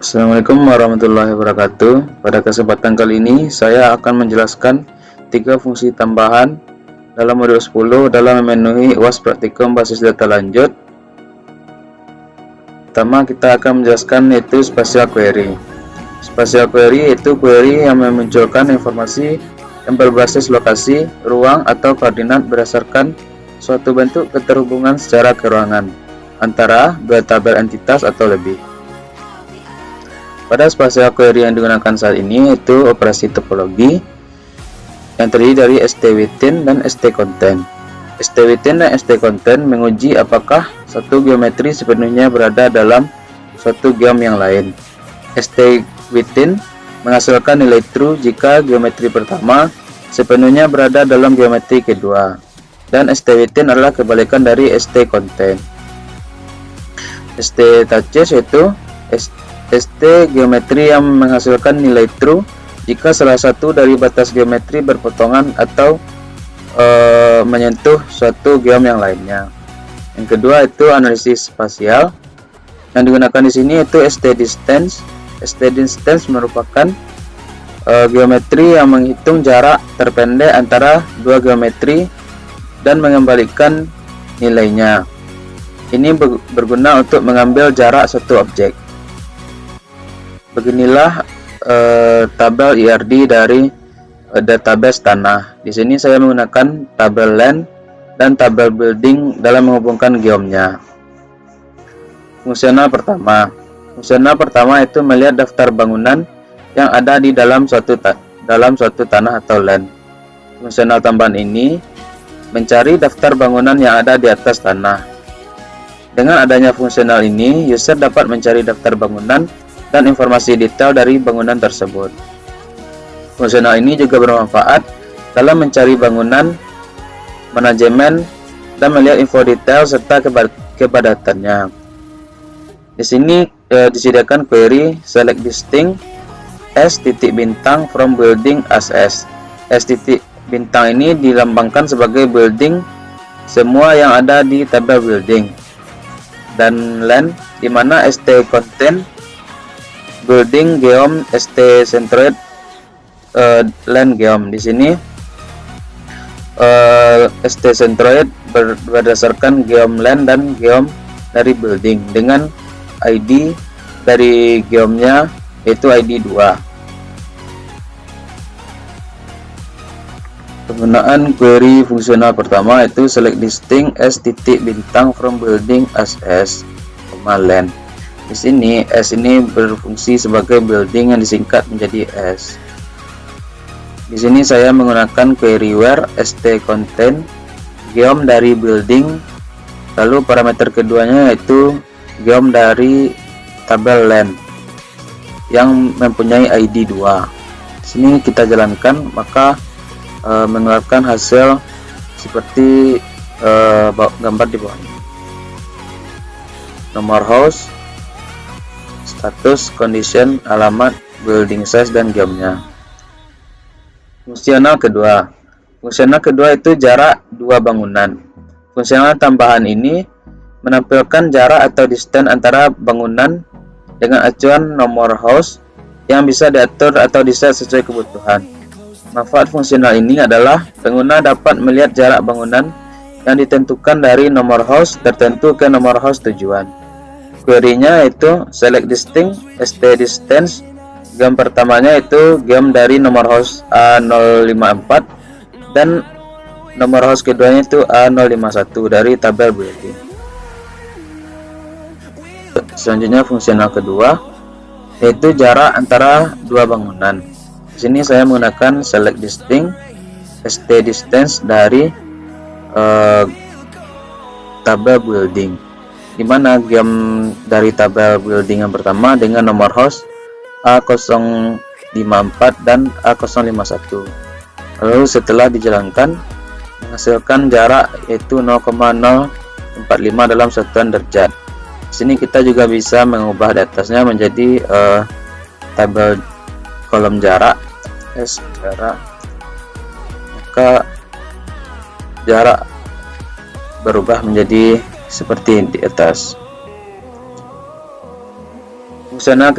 Assalamualaikum warahmatullahi wabarakatuh. Pada kesempatan kali ini saya akan menjelaskan 3 fungsi tambahan dalam modul 10 dalam memenuhi UAS praktikum basis data lanjut. Pertama kita akan menjelaskan yaitu spatial query. Spatial query yaitu query yang memunculkan informasi yang berbasis lokasi, ruang, atau koordinat berdasarkan suatu bentuk keterhubungan secara keruangan antara dua tabel entitas atau lebih. Pada spatial query yang digunakan saat ini yaitu operasi topologi yang terdiri dari ST-within dan ST-content. ST-within dan ST-content menguji apakah satu geometri sepenuhnya berada dalam suatu geom yang lain. ST-within menghasilkan nilai true jika geometri pertama sepenuhnya berada dalam geometri kedua, dan ST-within adalah kebalikan dari ST-content. ST-touches yaitu ST geometri yang menghasilkan nilai true jika salah satu dari batas geometri berpotongan atau menyentuh suatu geom yang lainnya. Yang kedua itu analisis spasial. Yang digunakan di sini yaitu ST distance. ST distance merupakan geometri yang menghitung jarak terpendek antara dua geometri dan mengembalikan nilainya. Ini berguna untuk mengambil jarak suatu objek. Beginilah tabel IRD dari database tanah. Di sini saya menggunakan tabel land dan tabel building dalam menghubungkan geomnya. Fungsional pertama itu melihat daftar bangunan yang ada di dalam suatu tanah atau land. Fungsional tambahan ini mencari daftar bangunan yang ada di atas tanah. Dengan adanya fungsional ini, user dapat mencari daftar bangunan dan informasi detail dari bangunan tersebut. Fungsional ini juga bermanfaat dalam mencari bangunan, manajemen, dan melihat info detail serta kepadatannya. Di sini disediakan query select distinct S titik bintang from building as S. S titik bintang ini dilambangkan sebagai building semua yang ada di tabel building, dan land di mana ST content building geom ST centroid land geom. Di sini ST centroid berdasarkan geom land dan geom dari building dengan ID dari geomnya yaitu ID 2. Penggunaan query fungsional pertama itu select distinct S titik bintang from building as S, land. Di sini S ini berfungsi sebagai building yang disingkat menjadi S. Di sini saya menggunakan query where ST content geom dari building, lalu parameter keduanya yaitu geom dari tabel land yang mempunyai ID 2. Di sini kita jalankan, maka mengeluarkan hasil seperti gambar di bawah ini. Nomor house, status, condition, alamat, building size, dan geomnya. Fungsional kedua itu jarak dua bangunan. Fungsional tambahan ini menampilkan jarak atau distance antara bangunan dengan acuan nomor house yang bisa diatur atau diset sesuai kebutuhan. Manfaat fungsional ini adalah pengguna dapat melihat jarak bangunan yang ditentukan dari nomor house tertentu ke nomor house tujuan. Query-nya yaitu select distinct ST distance, geom pertamanya itu geom dari nomor host A054 dan nomor host keduanya itu A051 dari tabel building. Selanjutnya fungsional kedua yaitu jarak antara dua bangunan. Di sini saya menggunakan select distinct ST distance dari tabel building, di mana geom dari tabel building yang pertama dengan nomor host A054 dan A051. Lalu setelah dijalankan menghasilkan jarak yaitu 0,045 dalam satuan derajat. Di sini kita juga bisa mengubah di atasnya menjadi tabel kolom jarak S jarak, maka jarak berubah menjadi seperti di atas. Fungsional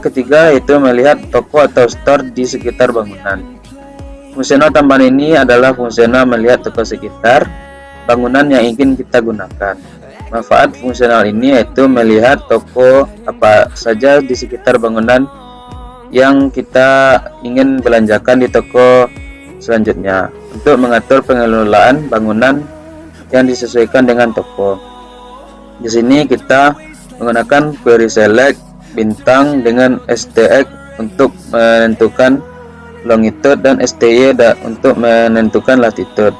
ketiga yaitu melihat toko atau store di sekitar bangunan. Fungsional tambahan ini adalah fungsional melihat toko sekitar bangunan yang ingin kita gunakan. Manfaat fungsional ini yaitu melihat toko apa saja di sekitar bangunan yang kita ingin belanjakan di toko selanjutnya, untuk mengatur pengelolaan bangunan yang disesuaikan dengan toko. Di sini kita menggunakan query select bintang dengan STX untuk menentukan longitude dan STY untuk menentukan latitude,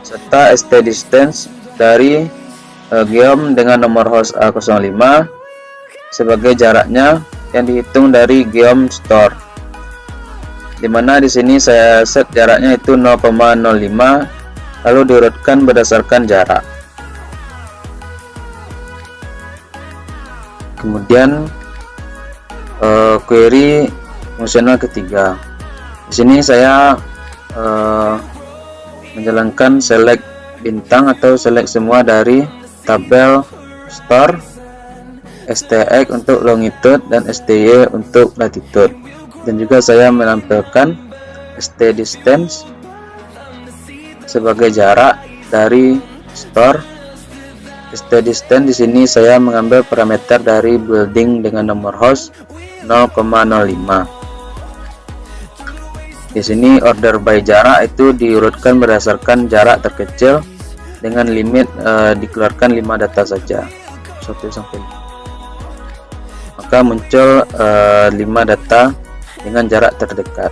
serta ST distance dari geom dengan nomor host A05 sebagai jaraknya yang dihitung dari geom store, dimana di sini saya set jaraknya itu 0,05 lalu diurutkan berdasarkan jarak. Kemudian query fungsional ketiga. Di sini saya menjalankan select bintang atau select semua dari tabel store, STX untuk longitude dan STY untuk latitude, dan juga saya menampilkan ST distance sebagai jarak dari store. ST distance di sini saya mengambil parameter dari building dengan nomor host 0,05. Di sini order by jarak itu diurutkan berdasarkan jarak terkecil dengan limit dikeluarkan 5 data saja, 1 sampai 5. Maka muncul 5 data dengan jarak terdekat.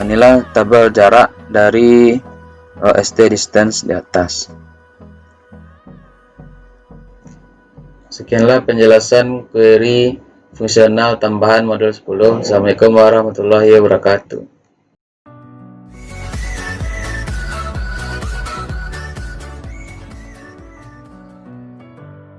Inilah tabel jarak dari ST distance di atas. Sekianlah penjelasan query fungsional tambahan modul 10. Assalamualaikum warahmatullahi wabarakatuh.